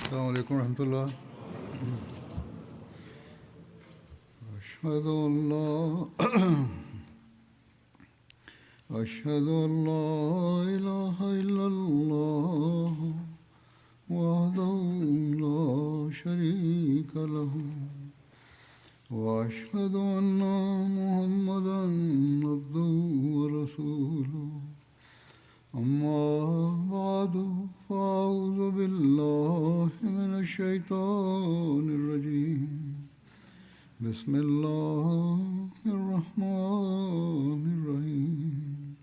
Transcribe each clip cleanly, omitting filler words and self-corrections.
السلام عليكم ورحمة الله. أشهد أن لا أشهد أن لا إله إلا الله وحده لا شريك له وأشهد أن محمدا عبده ورسوله أما بعد فأعوذ بالله من الشيطان الرجيم بسم الله الرحمن الرحيم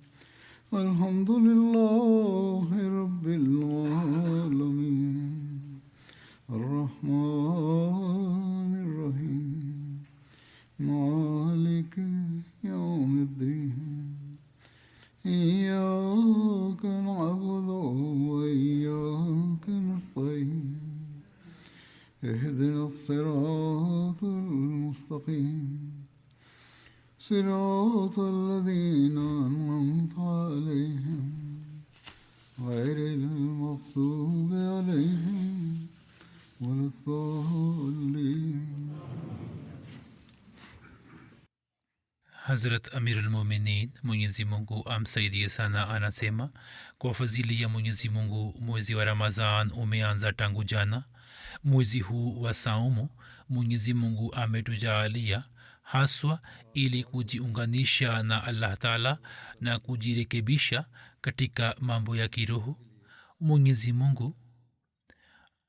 الحمد لله رب العالمين الرحمن الرحيم مالك يوم الدين إياك نعبد وإياك نستعين اهدنا الصراط المستقيم صراط الذين أنعمت عليهم غير المغضوب عليهم ولا الضالين. Hazrat Amir al-Mu'minin Mwenyezi Mungu amsaidie sana anasema, kwa fadhili ya Mwenyezi Mungu mwezi wa Ramadhan umeanza tangu jana. Mwezi huu wa saumu Mwenyezi Mungu ametujaalia haswa ili kujiunganisha na Allah Taala na kujirekebisha katika mambo ya kiroho. Mwenyezi Mungu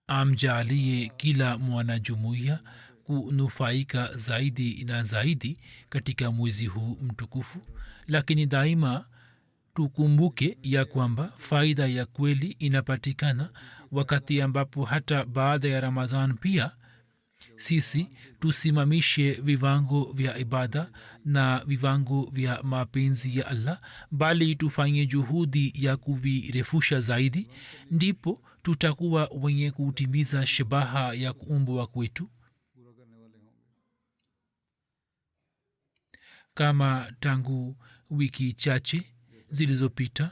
amjalie kila mwanajumuiya kunufaika zaidi na zaidi katika mwezi huu mtukufu, lakini daima tukumbuke ya kwamba faida ya kweli inapatikana wakati ambapo hata baada ya Ramadhan pia sisi tusimamishe viwango vya ibada na viwango vya mapenzi ya Allah, bali tufanye juhudi ya kuvirefusha zaidi, ndipo tutakuwa wenye kutimiza shabaha ya kuumbwa kwetu. Kama tangu wiki chache zilizopita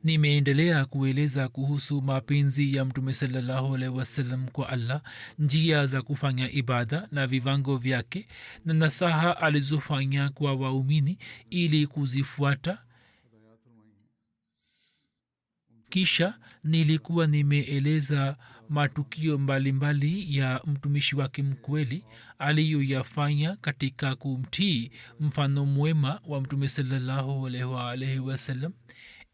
nimeendelea kueleza kuhusu mapenzi ya Mtume sallallahu alaihi wasallam kwa Allah, njia za kufanya ibada na viwango vyake, na nasaha alizofanya kwa waumini ili kuzifuata. Kisha nilikuwa nimeeleza matukio mbalimbali ya mtumishi wake mkweli aliyoyafanya katika kumtii mfano mwema wa Mtume sallallahu alaihi wasallam.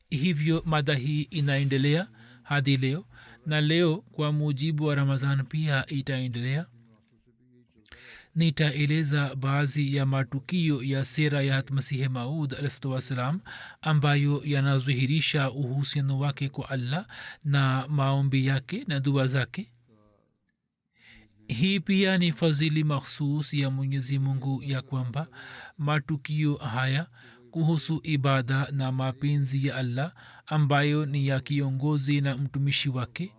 Hivyo mada hii inaendelea hadi leo, na leo kwa mujibu wa Ramadhan pia itaendelea. Nitaeleza baadhi ya matukio ya sira ya Masihi Maud alayhi wasallam ambayo yanadhihirisha uhusiano wake kwa Allah na maombi yake na dua zake. Hii pia ni fadhili makhsus ya Mwenyezi Mungu ya kwamba matukio haya kuhusu ibada na mapenzi ya Allah ambayo ni ya kiongozi na mtumishi wake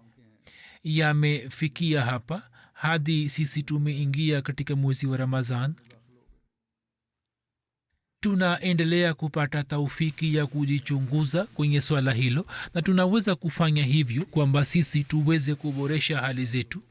yamefikia hapa hadi sisi tumeingia katika mwezi wa Ramadhan. Tunaendelea kupata taufiki ya kujichunguza kwenye swala hilo, na tunaweza kufanya hivyo kwamba sisi tuweze kuboresha hali zetu.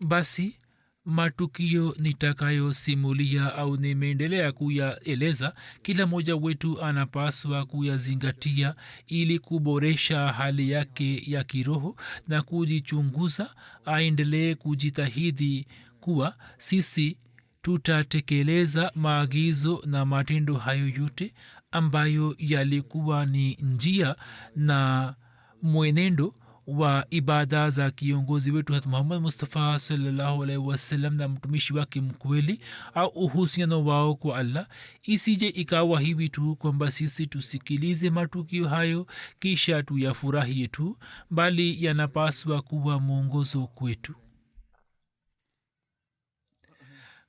Basi matukio nitakayosimulia au nimeendelea kuyaeleza, kila mmoja wetu anapaswa kuyazingatia ili kuboresha hali yake ya kiroho na kujichunguza. Aendelee kujitahidi kuwa sisi tutatekeleza maagizo na matendo hayo yote ambayo yalikuwa ni njia na mwenendo wa ibada za kiongozi wetu Hazrat Muhammad Mustafa sallallahu alaihi wasallam na mtumishi wake mkweli, au uhusiano wao kwa Allah. Isije ikawa hivi tu kwamba sisi tusikilize matukio hayo kisha tuyafurahie tu, bali yanapaswa kuwa mwongozo kwetu.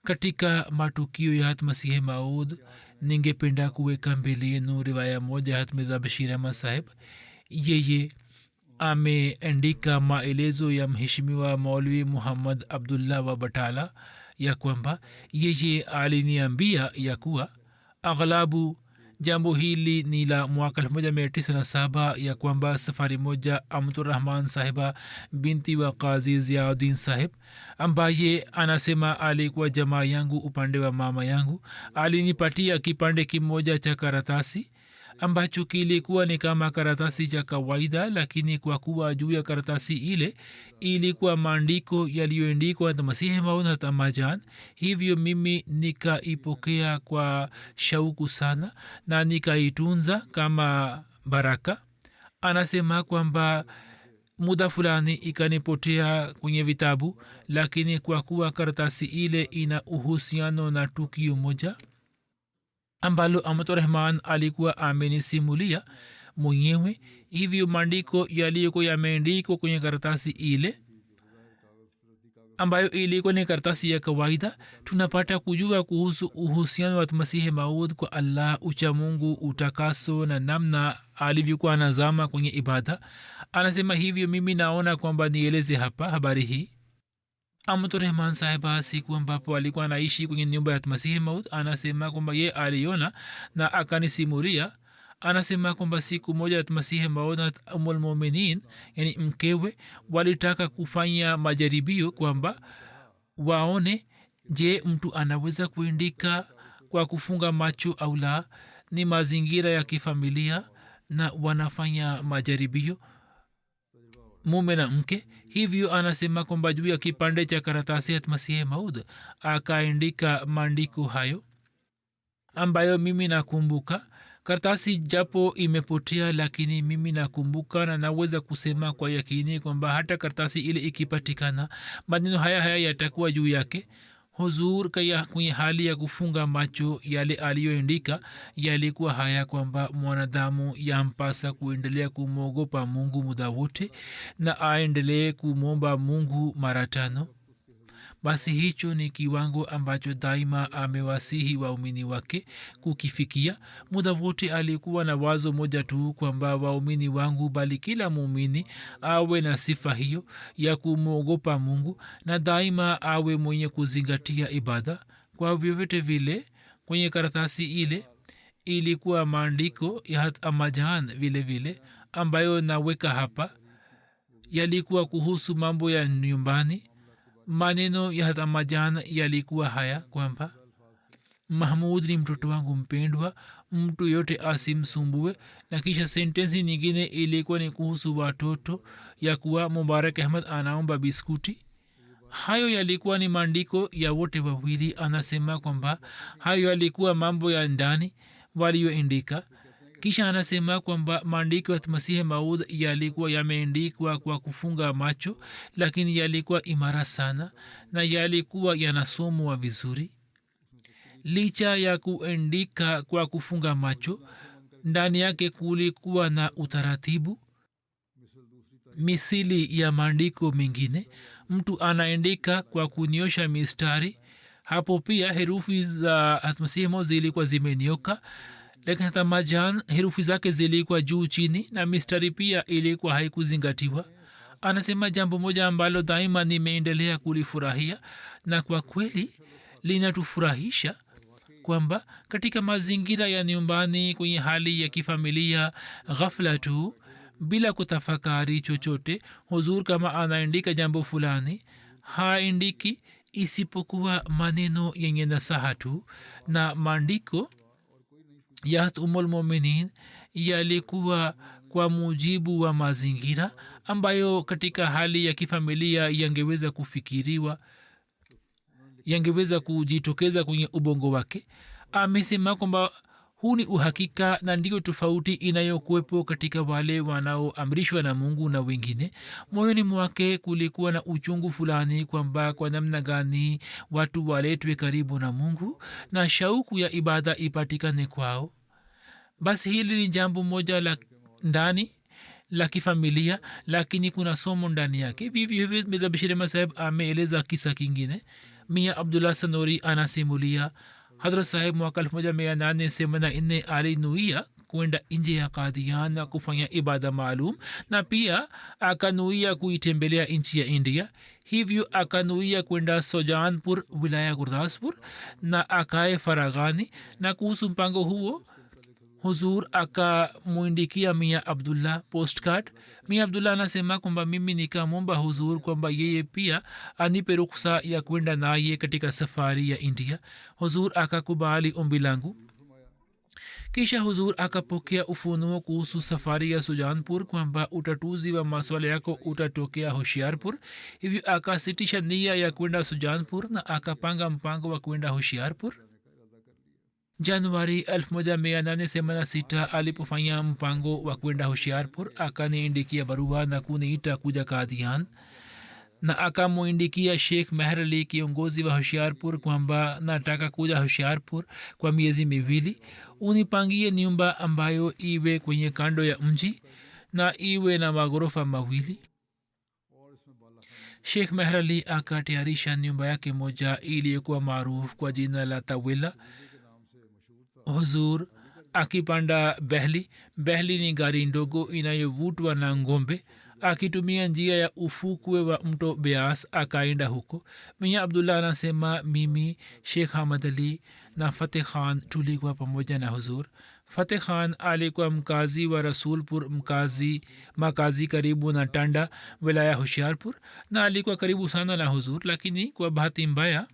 Katika matukio ya Hazrat Masihi Maud ningependa kuweka mbele yenu riwaya moja ya Hazrat Mirza Bashir Ahmad Sahib. Yeye ameandika maelezo ya mheshimiwa Maulvi Muhammad Abdullah wa Batala ya kwamba yeye aliniambia ya kuwa aghlabu jambo hili ni la mwaka 1907 ya kwamba safari moja amturrahman sahiba binti wa qazi ziauddin sahib ambaye anasema alikuwa jamaa yangu upande wa mama yangu alinipatia kipande kimoja cha karatasi ambacho kilikuwa ni kama karatasi cha kawaida, lakini kwa kuwa juu ya karatasi ile ilikuwa maandiko yaliyoandikwa na Masihi Maud na Tamajan. Hivyo mimi nikaipokea kwa shauku sana na nikaitunza kama baraka. Anasema kwamba muda fulani ikanipotea kwenye vitabu, lakini kwa kuwa karatasi ile ina uhusiano na tukio moja ambalo Amaturrahman alikuwa amenisimulia mwenyewe, hivyo maandiko yaliyokuwa yameandikwa kwenye karatasi ile ambayo ilikuwa ni karatasi ya kawaida, tunapata kujua kuhusu uhusiano wa Masihi Maud kwa Allah, uchamungu, utakaso na namna alivyokuwa anazama kwenye ibada. Anasema hivyo mimi naona kwamba nieleze hapa habari hii. Amaturrahman sahiba siku ambapo alikuwa anaishi kwenye nyumba ya Masihi Maud, anasema kwamba ye aliona na akanisimulia. Anasema kwamba siku moja Masihi Maud na Ummul Mu'minin, yani mkewe, walitaka kufanya majaribio kwamba waone je mtu anaweza kuandika kwa kufunga macho au la. Ni mazingira ya kifamilia na wanafanya majaribio mume na mke. Hivyo anasema kwamba juu ya kipande cha karatasi ya Masihi Maud akaandika maandiko hayo ambayo mimi nakumbuka. Karatasi japo imepotea, lakini mimi nakumbuka na naweza kusema kwa yakini kwamba hata karatasi ile ikipatikana, maneno haya yatakuwa juu yake. Huzur kwenye hali ya kufunga macho, yale aliyoandika yalikuwa haya kwamba mwanadamu yampasa kuendelea kumwogopa Mungu muda wote na aendelee kumwomba Mungu mara 5. Basi hicho ni kiwango ambacho daima amewasihi waumini wake kukifikia. Muda wote alikuwa na wazo moja tu kwamba waumini wangu, bali kila muumini awe na sifa hiyo ya kumwogopa Mungu na daima awe mwenye kuzingatia ibada. Kwa vyovyote vile kwenye karatasi ile ilikuwa maandiko ya Amajan vile vile ambayo naweka hapa, yalikuwa kuhusu mambo ya nyumbani. Maneno ya Amajan yalikuwa haya kwamba Mahmud ni mtoto wangu mpendwa, mtu yote asimsumbue. Na kisha sentensi nyingine ilikuwa ni kuhusu watoto, ya kuwa Mubarak Ahmad anaomba biskuti. Hayo yalikuwa ni maandiko ya wote wawili. Anasema kwamba hayo yalikuwa mambo ya ndani walioandika. Kisha anasema kwamba maandiko ya Masihi Maud yalikuwa yameandikwa kwa kufunga macho, lakini yalikuwa imara sana na yalikuwa yanasomwa vizuri. Licha ya kuandika kwa kufunga macho, ndani yake kulikuwa na utaratibu misili ya maandiko mengine. Mtu anaandika kwa kunyosha mistari, hapo pia herufi za Masihi Maud zilikuwa zimenyoka, lakini Tamajan herufi zake zilikuwa juu chini na mistari pia ilikuwa haikuzingatiwa. Anasema jambo moja ambalo daima nimeendelea kulifurahia na kwa kweli linatufurahisha kwamba katika mazingira ya nyumbani, kwenye hali ya kifamilia, ghafla tu bila kutafakari chochote, huzur kama anaandika jambo fulani, haandiki isipokuwa maneno yenye nasaha tu. Na maandiko ya Ummul Mu'minin yalikuwa kwa mujibu wa mazingira ambayo katika hali ya kifamilia yangeweza kufikiriwa, yangeweza kujitokeza kwenye ubongo wake. Amesema kwamba huu ni uhakika na ndio tofauti inayokuwepo katika wale wanaoamrishwa na Mungu na wengine. Moyoni mwake kulikuwa na uchungu fulani kwamba kwa namna gani watu waletwe karibu na Mungu na shauku ya ibada ipatikane kwao. Basi hili ni jambo moja la ndani la kifamilia, lakini kuna somo ndani yake. Vivyo hivyo Mirza Bashir Ahmad Saheb ameeleza kisa kingine. Mia Abdullah Sanori anasimulia Hazrat Saheb mwaka 1884 alinuia kwenda nje ya Qadian na kufanya ibada maalum, na pia akanuia kuitembelea nchi ya India. Hivyo akanuia kwenda Sojanpur wilaya Gurdaspur na akae Faraghani. Na kuhusu mpango huo huzur akamwindikia mia abdullah postcard. Mia abdullah anasema kwamba mimi nikamwomba huzur kwamba yeye pia anipe ruksa ya kwenda naye katika safari ya india. huzur akakubali ombi langu. kisha huzur akapokea ufunuo kuhusu safari ya sujanpur kwamba utatuzi wa maswala yako utatokea hoshiarpur. hivyo akasitisha nia ya kwenda sujanpur na akapanga mpango wa kwenda hoshiarpur. januari 1886 alipofanya mpango wa kwenda hoshiarpur akaniindikia barua na kuniita kuja kadian na akamwindikia sheikh meher ali kiongozi wa hoshiarpur kwamba nataka kuja hoshiarpur kwa miezi miwili. unipangie nyumba ambayo iwe kwenye kando ya mji na iwe na maghorofa mawili. sheikh meher ali akatayarisha nyumba yake moja iliyokuwa maarufu kwa jina la tawila. huzur akipanda behli ni gari ndogo inayovutwa na ngombe akitumia njia ya ufukwe wa mto beas akaenda huko. mia abdullah anasema mimi sheikh hamad ali na fateh khan tulikuwa pamoja na huzur. fateh khan alikuwa mkazi wa rasulpur makazi karibu na tanda wilaya hoshiarpur na alikuwa karibu sana na huzur, lakini kwa bahati mbaya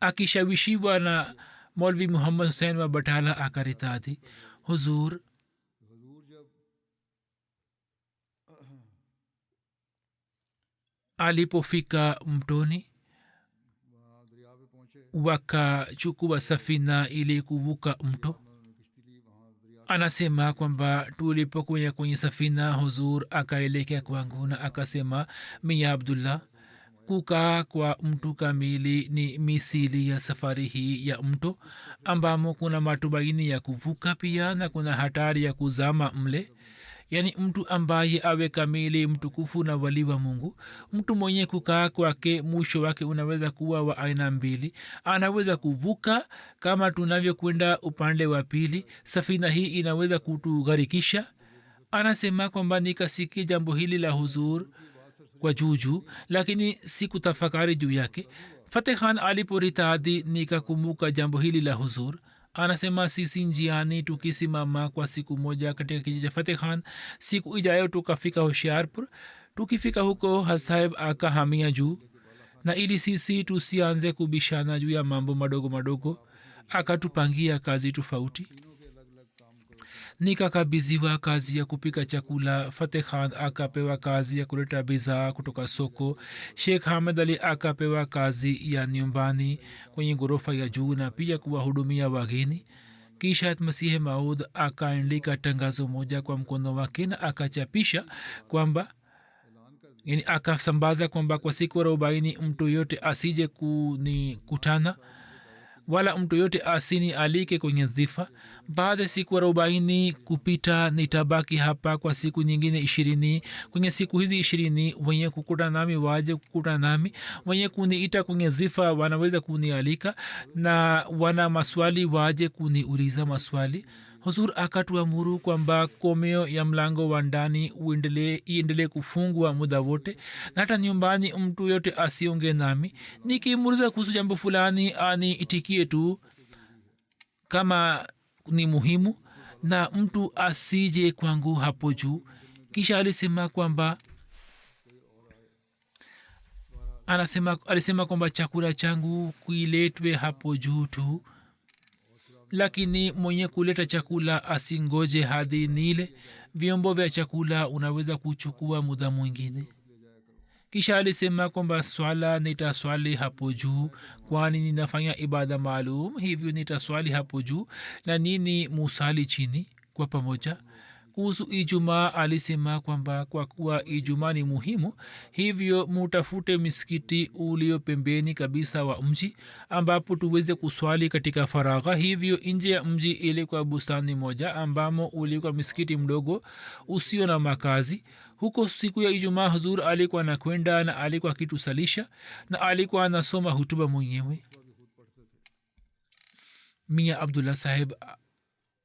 akishawishiwa na मौलवी मोहम्मद हुसैन व बटाला आकारिता थी. हुजूर alipofika mtoni wakachukua safina ili kuvuka mto. anasema kwamba tulipokuwa kwenye safina huzur akaelekea kwangu na akasema mia abdullah, kukaa kwa mtu kamili ni mithili ya safari hii ya mto ambamo kuna matumaini ya kuvuka pia na kuna hatari ya kuzama mle. yaani mtu ambaye awe kamili mtukufu na wali wa mungu. mtu mwenye kukaa kwake mwisho wake unaweza kuwa wa aina mbili. anaweza kuvuka kama tunavyokwenda upande wa pili, safina hii inaweza kutugharikisha. anasema kwamba nikasikia jambo hili la huzur kwa juujuu, lakini sikutafakari juu yake. fateh khan aliporitadi nikakumbuka jambo hili la huzur. anasema sisi njiani tukisimama kwa siku moja katika kijiji cha fateh khan. siku ijayo tukafika hoshiarpur. tukifika huko hasahib akahamia juu, na ili sisi tusianze kubishana juu ya mambo madogo madogo akatupangia kazi tofauti. nikakabiziwa kazi ya kupika chakula. fateh khan akapewa kazi ya kuleta bidhaa kutoka soko. sheikh hamad ali akapewa kazi ya nyumbani kwenye ghorofa ya juu na pia kuwahudumia wageni. kisha masihi maud akaandika tangazo moja kwa mkono wake na akachapisha kwamba yani akasambaza kwamba kwa siku 40 mtu yote asije kunikutana wala mtu yote asini alike kwenye dhifa. baada ya siku 40 kupita nitabaki hapa kwa siku nyingine 20. kwenye siku hizi 20 wenye kukuta nami waje kukuta nami, wenye kuniita kwenye dhifa wanaweza kunialika na wana maswali waje kuniuliza maswali. huzur akatuamuru kwamba komeo ya mlango wa ndani iendelee kufungwa muda wote na hata nyumbani mtu yote asionge nami. nikimuuliza kuhusu jambo fulani aniitikie tu kama ni muhimu na mtu asije kwangu hapo juu. kisha alisema kwamba alisema kwamba chakula changu kuiletwe hapo juu tu, lakini mwenye kuleta chakula asingoje hadi nile. vyombo vya chakula unaweza kuchukua muda mwingine. kisha alisema kwamba swala nitaswali hapo juu kwani ninafanya ibada maalum, hivyo nitaswali hapo juu na nini musali chini kwa pamoja. kuhusu ijumaa alisema kwamba kwa kuwa ijumaa ni muhimu, hivyo mutafute misikiti ulio pembeni kabisa wa mji ambapo tuweze kuswali katika faragha. hivyo nje ya mji ilikuwa bustani moja ambamo ulikuwa misikiti mdogo usio na makazi. huko siku ya ijumaa huzur alikuwa anakwenda na alikuwa akitusalisha na alikuwa anasoma hutuba mwenyewe. mia abdullah saheb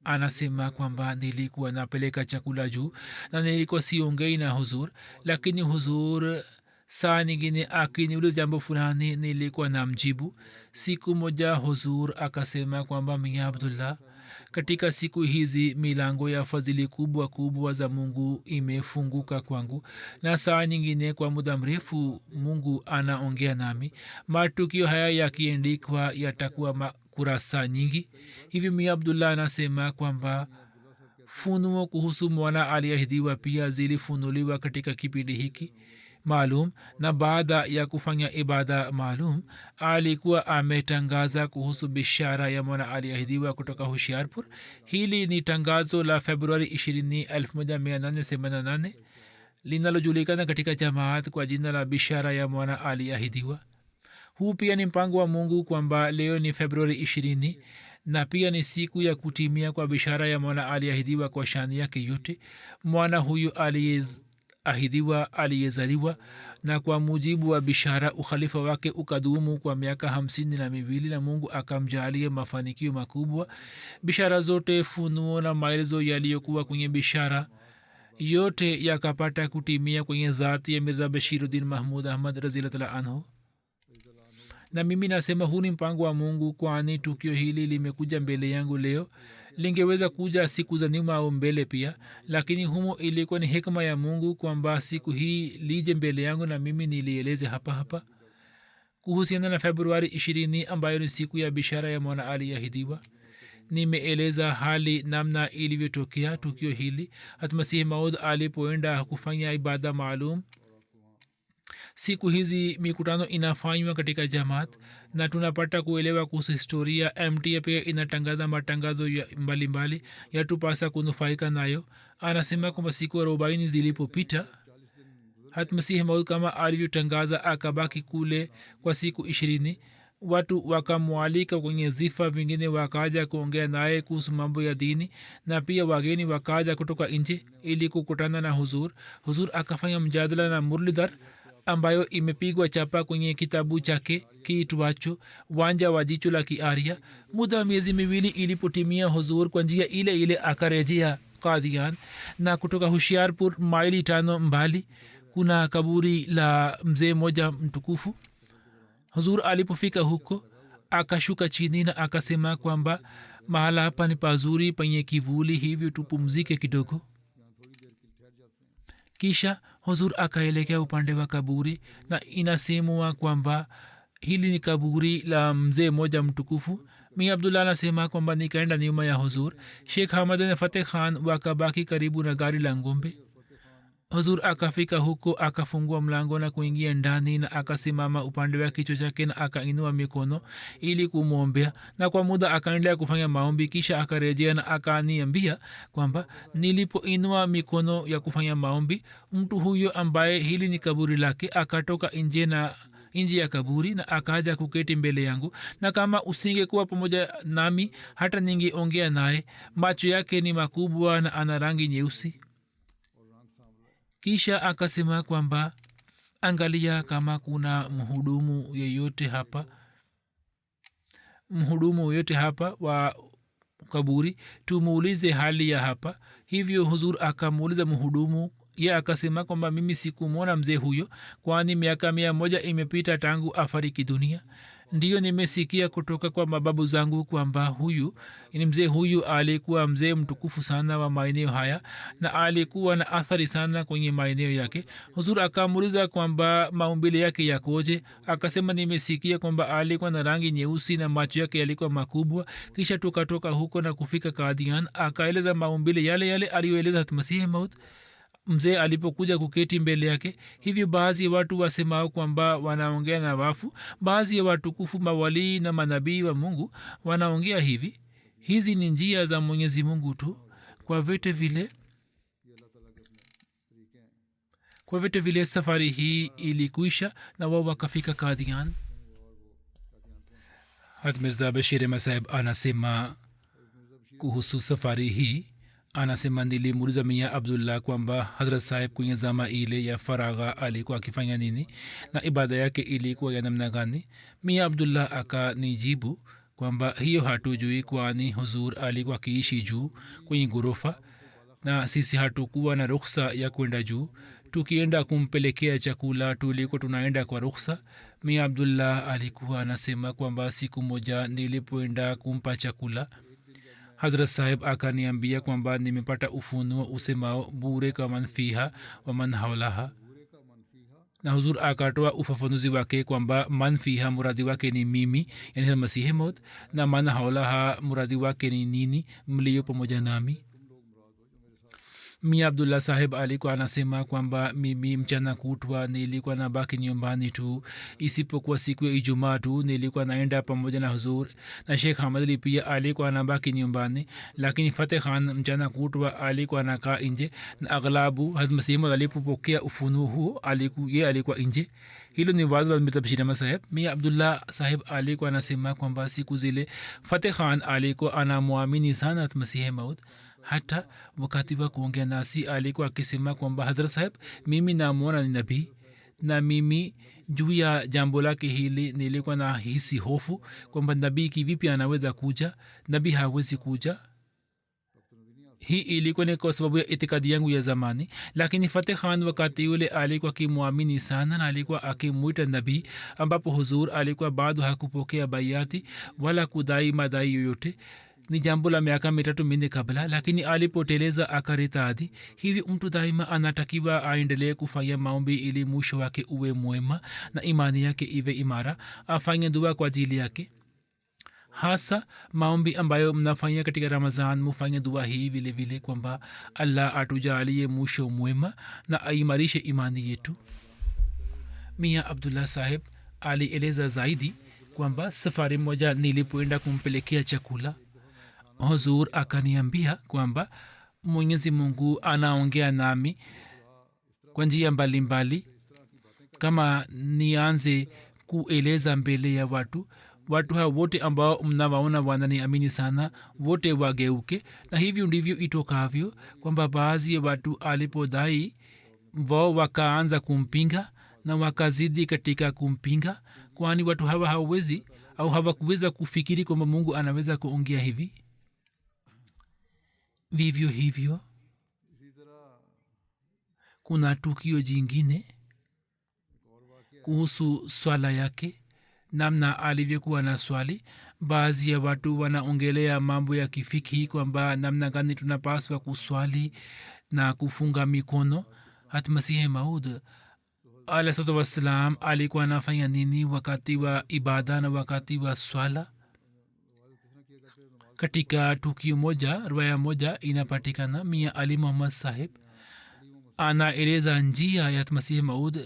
anasema kwamba nilikuwa napeleka chakula juu na nilikuwa siongei na huzur, lakini huzur saa nyingine akiniuliza jambo fulani nilikuwa namjibu. siku moja huzur akasema kwamba mia abdullah, katika siku hizi milango ya fadhili kubwa kubwa za mungu imefunguka kwangu na saa nyingine kwa muda mrefu mungu anaongea nami. matukio haya yakiendikwa yatakuwa kurasa nyingi. hivi mia abdullah anasema kwamba funuo kuhusu mwana aliahidiwa pia zilifunuliwa katika kipindi hiki maalum, na baada ya kufanya ibada maalum alikuwa ametangaza kuhusu bishara ya mwana aliahidiwa kutoka hushiarpur. hili ni tangazo la februari 20 1888 linalojulikana katika jamaat kwa jina la bishara ya mwana aliahidiwa. huu pia ni mpango wa mungu kwamba leo ni februari 20 na pia ni siku ya kutimia kwa bishara ya mwana aliahidiwa kwa shani yake yote. mwana huyu aliyeahidiwa aliyezaliwa, na kwa mujibu wa bishara ukhalifa wake ukadumu kwa miaka 52 na mungu akamjalia mafanikio makubwa. bishara zote, funuo na maelezo yaliyokuwa kwenye bishara yote yakapata kutimia kwenye dhati ya mirza bashiruddin mahmud ahmad razillah anhu. na mimi nasema huu ni mpango wa mungu, kwani tukio hili limekuja mbele yangu leo. lingeweza kuja siku za nyuma au mbele pia, lakini humo ilikuwa ni hikma ya mungu kwamba siku hii lije mbele yangu na mimi nilieleze hapa hapa. kuhusiana na februari 20 ambayo ni siku ya bishara ya mwana aliahidiwa, nimeeleza hali namna ilivyotokea tukio hili. hatmasihi maud alipoenda kufanya ibada maalum. siku hizi mikutano inafanywa katika jamaat na tunapata kuelewa kuhusu historia. mta pia inatangaza matangazo mbalimbali yatupasa kunufaika nayo. anasema kwamba siku 40 zilipopita hatmasihi maud kama alivyotangaza akabaki kule kwa siku 20. watu wakamwalika kwenye dhifa, vingine wakaja kuongea naye kuhusu mambo ya dini, na pia wageni wakaja kutoka nje ili kukutana na huzur. huzur akafanya mjadala na murlidhar ambayo imepigwa chapa kwenye kitabu chake kiitwacho wanja wa jicho la kiaria. muda wa miezi miwili ilipotimia, huzur kwa njia ile ile akarejea Qadian, na kutoka hushiarpur maili 5 mbali kuna kaburi la mzee moja mtukufu. huzur alipofika huko akashuka chini na akasema kwamba mahala hapa ni pazuri penye kivuli, hivyo tupumzike kidogo. kisha huzur akaelekea upande wa kaburi, na inasemwa kwamba hili ni kaburi la mzee moja mtukufu. mia abdullah anasema kwamba nikaenda nyuma ya huzur. sheikh hamad fateh khan wakabaki karibu na gari la ngombe. huzur akafika huko, akafungua mlango na kuingia ndani, na akasimama upande wa kichwa chake na akainua mikono ili kumwombea, na kwa muda akaendelea kufanya maombi. kisha akarejea na akaniambia kwamba nilipoinua mikono ya kufanya maombi, mtu huyo ambaye hili ni kaburi lake akatoka nje ya kaburi na akaja kuketi mbele yangu, na kama usingekuwa pamoja nami hata ningeongea naye. macho yake ni makubwa na ana rangi nyeusi. kisha akasema kwamba angalia kama kuna mhudumu yeyote hapa wa kaburi, tumuulize hali ya hapa. hivyo huzur akamuuliza mhudumu. ye akasema kwamba mimi sikumwona mzee huyo, kwani miaka 100 imepita tangu afariki dunia. ndiyo nimesikia kutoka kwa mababu zangu kwamba mzee huyu alikuwa mzee mtukufu sana wa maeneo haya na alikuwa na athari sana kwenye maeneo yake. huzur akamuuliza kwamba maumbile yake yakoje. akasema nimesikia kwamba alikuwa na rangi nyeusi na macho yake yalikuwa makubwa. kisha tukatoka huko na kufika Qadian. akaeleza maumbile yale yale aliyoeleza hatmasihi maud mzee alipokuja kuketi mbele yake. hivyo baadhi ya watu wasemao kwamba wanaongea na wafu, baadhi ya watukufu mawalii na manabii wa mungu wanaongea hivi. hizi ni njia za mwenyezi mungu tu. kwa vyote vile safari hii ilikuisha na wao wakafika Qadian. Hazrat Mirza Bashir Ahmad Saheb anasema kuhusu safari hii, anasema nilimuuliza Mia Abdullah kwamba Hazrat Saheb kwenye zama ile ya faragha alikuwa akifanya nini na ibada yake ilikuwa ya namna gani. Mia Abdullah akanijibu kwamba hiyo hatujui, kwani huzur alikuwa akiishi juu kwenye ghorofa na sisi hatukuwa na ruhusa ya kwenda juu. tukienda kumpelekea chakula tulikuwa tunaenda kwa ruhusa. Mia Abdullah alikuwa anasema kwamba siku moja nilipoenda kumpa chakula, hazrat saheb akaniambia kwamba nimepata ufunuo usemao bure ka man fiha wa man haulaha na huzur akatoa ufafanuzi wake kwamba man fiha muradi wake ni mimi yani masihi maud na man haulaha muradi wake ni nini mlio pamoja nami mia abdullah saheb alikuwa anasema kwamba mimi mchana kutwa nilikuwa na baki nyumbani tu isipokuwa siku ya ijumaa tu nilikuwa naenda pamoja na huzur na sheikh hamad ali pia alikuwa anabaki nyumbani lakini fateh khan mchana kutwa alikuwa anakaa nje na aghlabu hazrat masihi alipopokea ufunuo huu alikuwa nje hilo ni wazo la mitabshirama saheb mia abdullah saheb alikuwa anasema kwamba siku zile fateh khan alikuwa anamwamini sana hazrat masihi maud hata wakati wa kuongea nasi alikuwa akisema kwamba hadhrat saheb mimi namwona ni nabii na mimi juu ya jambo lake hili nilikuwa na hisi hofu kwamba nabii kivipi anaweza kuja nabii hawezi kuja hii ilikuwa ni kwa sababu ya itikadi yangu ya zamani lakini fateh khan wakati ule alikuwa akimwamini sana na alikuwa akimwita nabii ambapo huzur alikuwa bado hakupokea baiati wala kudai madai yoyote ni jambo la miaka 3 kabla lakini alipoteleza akaritadi hivi mtu daima anatakiwa aendelee kufanya maombi ili mwisho wake uwe mwema na imani yake iwe imara afanye dua kwa ajili yake hasa maombi ambayo mnafanya katika ramazan mufanye dua hii vile vile kwamba allah atujalie mwisho mwema na aimarishe imani yetu mia abdullah saheb alieleza zaidi kwamba safari moja nilipoenda kumpelekea chakula huzur akaniambia kwamba mwenyezi mungu anaongea nami kwa njia mbalimbali kama nianze kueleza mbele ya watu hao wote ambao mnawaona wananiamini sana wote wageuke na hivyo ndivyo itokavyo kwamba baadhi ya watu alipodai wao wakaanza kumpinga na wakazidi katika kumpinga kwani watu hawa hawawezi au hawakuweza kufikiri kwamba mungu anaweza kuongea hivi vivyo hivyo kuna tukio jingine kuhusu swala yake namna alivyokuwa na swali baadhi ya watu wanaongelea mambo ya kifikhi kwamba namna gani tunapaswa kuswali na kufunga mikono hata masihi maud alaihissalatu wassalam alikuwa anafanya nini wakati wa ibada na wakati wa swala katika tukio moja riwaya moja inapatikana mia ali muhammad sahib anaeleza njia ya masihi maud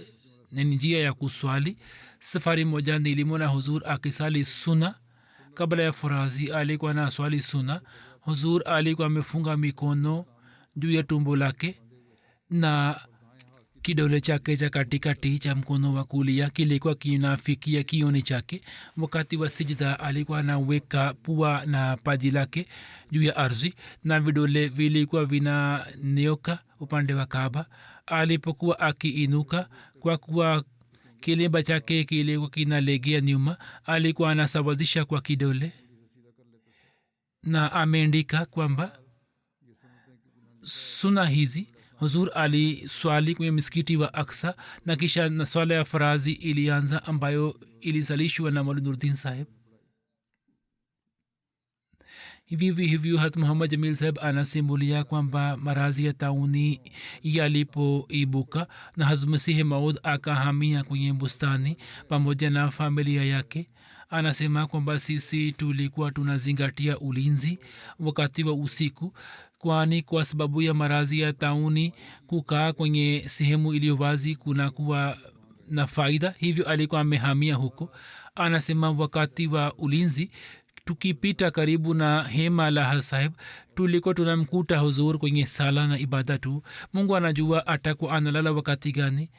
ni njia ya kuswali safari moja nilimwona huzur akisali suna kabla ya farazi alikuwa na swali suna huzur alikuwa amefunga mikono juu ya tumbo lake na kidole chake cha katikati cha mkono wa kulia kilikuwa kinafikia kioni chake wakati wa sijda alikuwa anaweka pua na paji lake juu ya ardhi na vidole vilikuwa vinanyoka upande wa kaaba alipokuwa akiinuka kwa kuwa kilemba chake kilikuwa kinalegea nyuma alikuwa anasawazisha kwa kidole na ameandika kwamba suna hizi huzur ali swali kwenye misikiti wa aksa na kisha na swala ya farazi ilianza ambayo ilisalishwa na maulid nurdin saheb hivyo hat muhammad jamil saheb anasimulia kwamba marazi ya tauni yalipoibuka na hazrat masihi maud akahamia kwenye bustani pamoja na familia yake anasema kwamba sisi tulikuwa tunazingatia ulinzi wakati wa usiku kwani kwa sababu ya marazi ya tauni kukaa kwenye sehemu iliyo wazi kunakuwa na faida hivyo alikuwa amehamia huko anasema wakati wa ulinzi tukipita karibu na hema la saheb tulikuwa tunamkuta huzur kwenye sala na ibada tu mungu anajua atakuwa analala wakati gani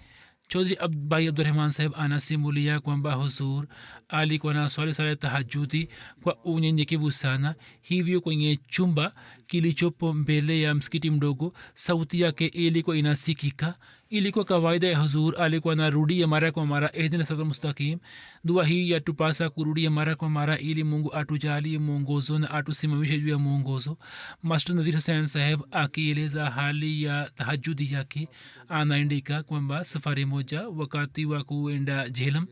chaudhry bai abdurrahman saheb anasimulia kwamba huzur alikuwa na swali sala tahajudi kwa unyenyekevu sana hivyo kwenye chumba kilichopo mbele ya msikiti mdogo sauti yake ilikuwa inasikika ilikuwa kawaida ya huzur alikuwa narudia mara kwa mara ihdina sirata mustaqim dua hii yatupasa kurudia mara kwa mara ili mungu atujalie mwongozo na atusimamishe juu ya mwongozo master nazir hussain saheb akieleza hali ya tahajudi yake anaandika kwamba safari moja wakati wa kuenda jhelum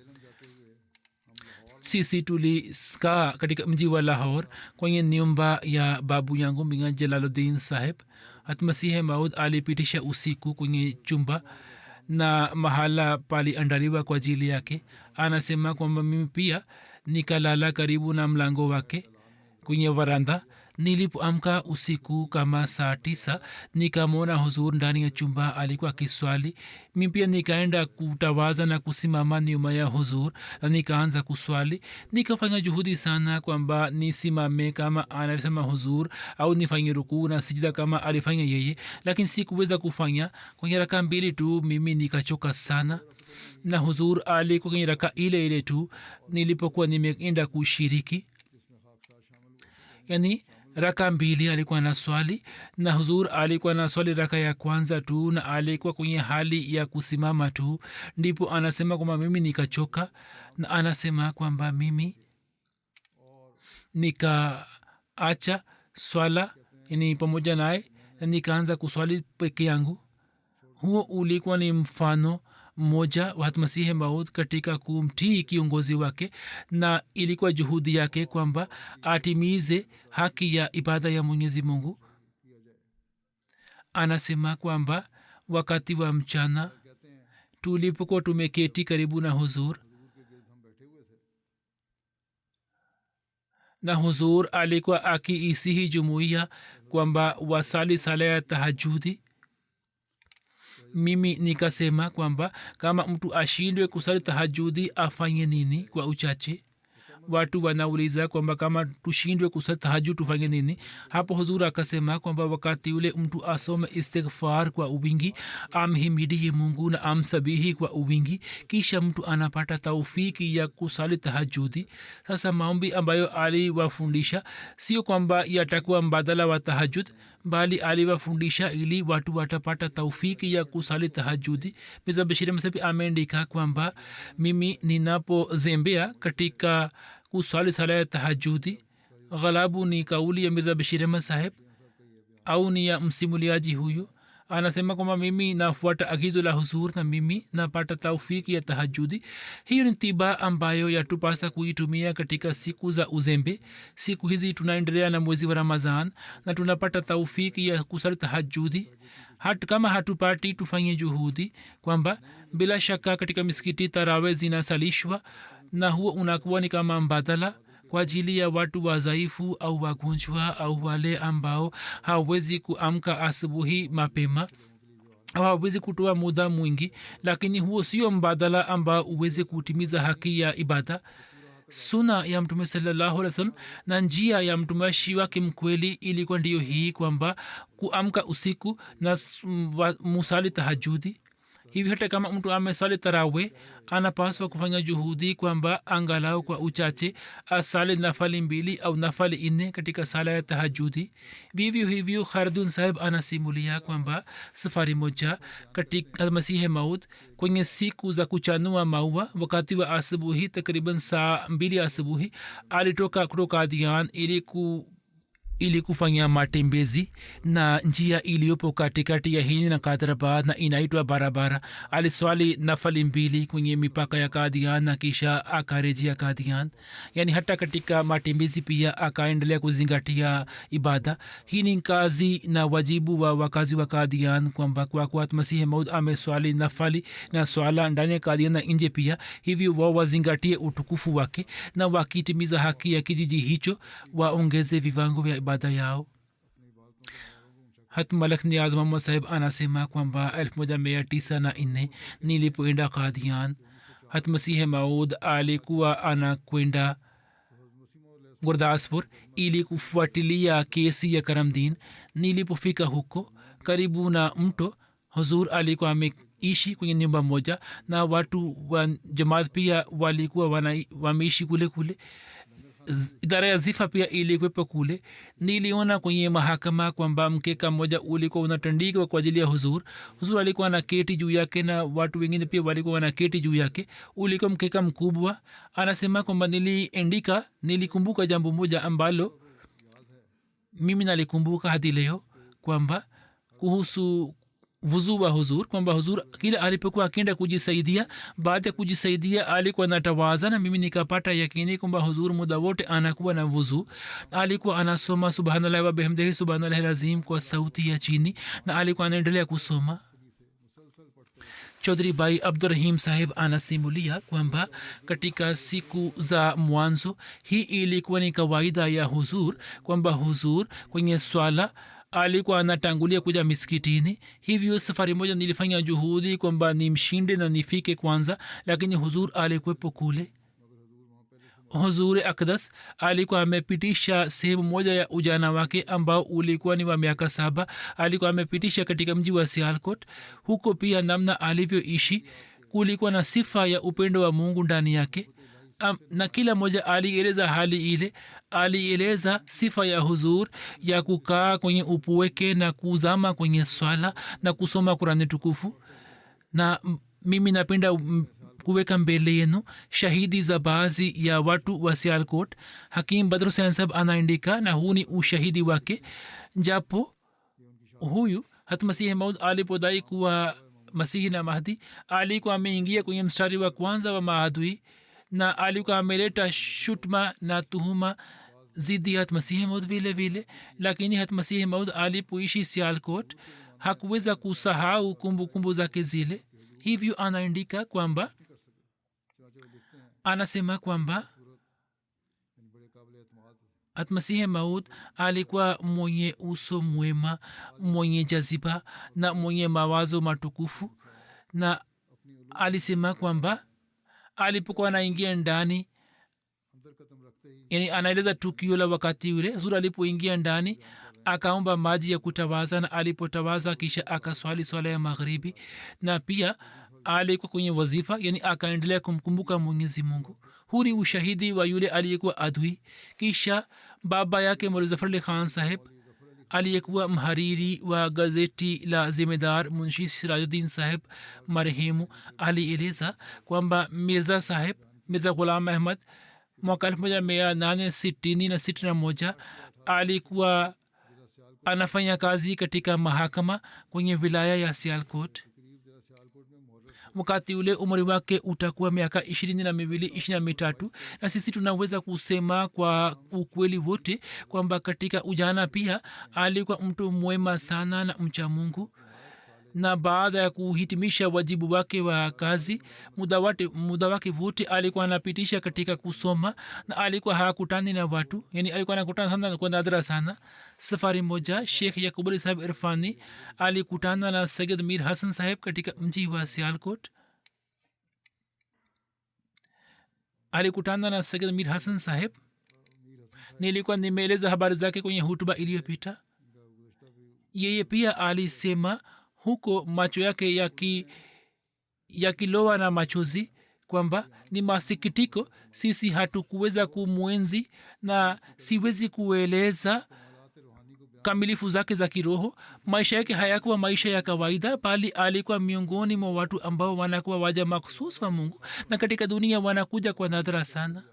sisi tulikaa katika mji wa lahor kwenye nyumba ya babu yangu minga jalaluddin saheb. Hatmasihe maud alipitisha usiku kwenye chumba na mahala paliandaliwa kwa ajili yake. Anasema kwamba mimi pia nikalala karibu na mlango wake kwenye varanda. Nilipoamka usiku kama saa 9 nikamwona huzur ndani ya chumba alikuwa akiswali. mi pia nikaenda kutawaza na kusimama nyuma ya huzur na nikaanza kuswali. Nikafanya juhudi sana kwamba nisimame kama anasema huzur au nifanye rukuu na sijida kama alifanya yeye, lakini sikuweza kufanya. kwenye raka 2 tu mimi nikachoka sana, na huzur alikuwa kwenye raka ile ile tu nilipokuwa nimeenda kushiriki. Yani raka 2 alikuwa na swali na huzur alikuwa na swali raka ya kwanza tu na alikuwa kwenye hali ya kusimama tu. Ndipo anasema kwamba mimi nikachoka, na anasema kwamba mimi nikaacha swala yani pamoja naye na nikaanza kuswali peke yangu. Huo ulikuwa ni mfano mmoja wa masihi maud katika kumtii kiongozi wake, na ilikuwa juhudi yake kwamba atimize haki ya ibada ya mwenyezi mungu. Anasema kwamba wakati wa mchana tulipokuwa tumeketi karibu na huzur, na huzur alikuwa akiisihi jumuiya kwamba wasali sala ya tahajudi. mimi nikasema kwamba kama mtu ashindwe kusali tahajudi afanye nini kwa uchache. watu wanauliza kwamba kama tushindwe kusali tahajud tufanye nini. hapo huzur akasema kwamba wakati ule mtu asome istighfar kwa uwingi, amhimidie mungu na amsabihi kwa uwingi, kisha mtu anapata taufiki ya kusali tahajudi. sasa maombi ambayo aliwafundisha sio kwamba yatakuwa mbadala wa tahajud, bali aliwafundisha ili watu watapata taufiki ya kusali tahajudi. Mirza Bashir Ahmad ameandika kwamba mimi ninapozembea katika kusali sala ya tahajudi, ghalabu ni kauli ya Mirza Bashir Ahmad saheb au ni ya msimuliaji huyu. Anasema kwamba mimi nafuata agizo la huzur na mimi napata taufiki ya tahajudi. hiyo ni tiba ambayo yatupasa kuitumia katika siku za uzembe. siku hizi tunaendelea na mwezi wa Ramadhan na tunapata taufiki ya kusali tahajudi. kama hatupati tufanye juhudi kwamba bila shaka katika misikiti tarawe zinasalishwa, na huo unakuwa ni kama mbadala kwa ajili ya watu wazaifu au wagonjwa au wale ambao hawezi kuamka asubuhi mapema au hawezi kutoa muda mwingi, lakini huo sio mbadala ambao uweze kutimiza haki ya ibada. suna ya mtume sallallahu alaihi wasallam na njia ya mtumishi wake mkweli ilikuwa ndiyo hii kwamba kuamka usiku na musali tahajudi. hivi hata kama mtu amesali tarawe anapaswa kufanya juhudi kwamba angalau kwa uchache asali nafali 2 au nafali 4 katika sala ya tahajudi. vivyo hivyo khardun sahib anasimulia kwamba safari moja katika masihi maud kwenye siku za kuchanua maua, wakati wa asubuhi takriban saa 2 asubuhi alitoka kutoka Adian ili kufanya matembezi, na njia iliyopo katikati ya Hindi na Kadrabad na inaitwa barabara. Aliswali nafali 2 kwenye mipaka ya Kadian na kisha akarejea Kadian. yani hata katika matembezi pia akaendelea kuzingatia ibada. hii ni kazi na wajibu wa wakazi wa Kadian kwamba kwa kuwa Masihi Maud ameswali nafali na swala ndani ya Kadian na nje pia, hivyo wao wazingatie utukufu wake, na wakitimiza haki ya kijiji hicho waongeze viwango vya ibada yao. Hatmalak Niaz Muhammad sahib anasema kwamba 1904 nilipoenda Qadian, Hatmasihi Maud alikuwa anakwenda Gurdaspur ili kufuatilia kesi ya Karamdin. Nilipofika huko karibu na mto, huzur alikuwa ameishi kwenye nyumba moja na watu wa jamaat pia walikuwa wameishi kule kule. idara ya zifa pia ilikuwepo kule. niliona kwenye mahakama kwamba mkeka mmoja ulikuwa unatandikwa kwa ajili ya huzur. huzur alikuwa na keti juu yake na watu wengine pia walikuwa na keti juu yake. ulikuwa mkeka mkubwa. anasema kwamba nilikumbuka jambo moja ambalo mimi nalikumbuka hadi leo, kwamba kuhusu wuzu wa huzur kwamba huzur kila alipokuwa akienda kujisaidia baada ya kujisaidia alikuwa natawaza na mimi nikapata yakini kwamba huzur muda wote anakuwa na wuzu. Alikuwa anasoma subhanallah wa bihamdihi subhanallah lazim kwa sauti ya chini na alikuwa anaendelea kusoma. Chaudhry Bhai Abdurrahim Sahib anasimulia kwamba katika siku za mwanzo hii ilikuwa ni kawaida ya huzur kwamba huzur kwenye swala alikuwa anatangulia kuja miskitini. Hivyo safari moja nilifanya juhudi kwamba nimshinde na nifike kwanza, lakini huzur alikuwepo kule. Huzur Akdas alikuwa amepitisha sehemu moja ya ujana wake ambao ulikuwa ni wa miaka 7. Alikuwa amepitisha katika mji wa Sialkot. Huko pia namna alivyoishi kulikuwa na sifa ya upendo wa Mungu ndani yake. Na kila moja alieleza hali ile. Alieleza sifa ya huzur ya kukaa kwenye upuweke na kuzama kwenye swala na kusoma Qur'ani tukufu. Na mimi napenda kuweka mbele yenu shahidi za baadhi ya watu wa Sialkot. Hakim Badr Hussain Sahab anaandika na huu ni ushahidi wake. Japo huyu hata Masihi Maud alipodai kuwa Masihi na Mahdi alikuwa ameingia kwenye mstari wa kwanza wa maadui na alikuwa ameleta shutma na tuhuma zidi ya Masihi Maud vile vile, lakini hata Masihi Maud alipoishi Sialkot hakuweza kusahau kumbukumbu zake zile. Hivyo anaandika kwamba anasema kwamba Masihi Maud alikuwa mwenye uso mwema, mwenye jaziba na mwenye mawazo matukufu. Na alisema kwamba alipokuwa anaingia ndani, yani anaeleza tukio la wakati ule. Huzur alipoingia ndani akaomba maji ya kutawaza, na alipotawaza kisha akaswali swala ya magharibi, na pia alikuwa kwenye wazifa, yani akaendelea kumkumbuka Mwenyezi Mungu. Huu ni ushahidi wa yule aliyekuwa adui. Kisha baba yake Maulana Zafar Ali Khan Saheb aliyekuwa mhariri wa gazeti la Zimedar Munshi Sirajuddin Saheb marehemu alieleza kwamba Mirza Saheb, Mirza Ghulam Ahmad mwaka 1861 alikuwa anafanya kazi katika mahakama kwenye wilaya ya Sialkot. Wakati ule umri wake utakuwa miaka 22-23, na sisi tunaweza kusema kwa ukweli wote kwamba katika ujana pia alikuwa mtu mwema sana na mcha Mungu. Na baada ya kuhitimisha wajibu wake wa kazi, muda wake wote alikuwa anapitisha katika kusoma, na alikuwa hakutani na watu, yani alikuwa anakutana sana kwa nadra sana. Safari moja Sheikh Yaqub Ali Sahib Irfani alikutana na Sayyid Mir Hassan Sahib katika mji wa Sialkot. Alikutana na Sayyid Mir Hassan Sahib. Nilikuwa nimeeleza habari zake kwenye hutuba iliyopita. Yeye pia alisema huko macho yake yakilowa na machozi kwamba ni masikitiko sisi hatukuweza kumwenzi, na siwezi kueleza kamilifu zake za kiroho. Maisha yake hayakuwa maisha ya kawaida, bali alikuwa miongoni mwa watu ambao wanakuwa waja makhsus wa Mungu, na katika dunia wanakuja kwa nadra sana.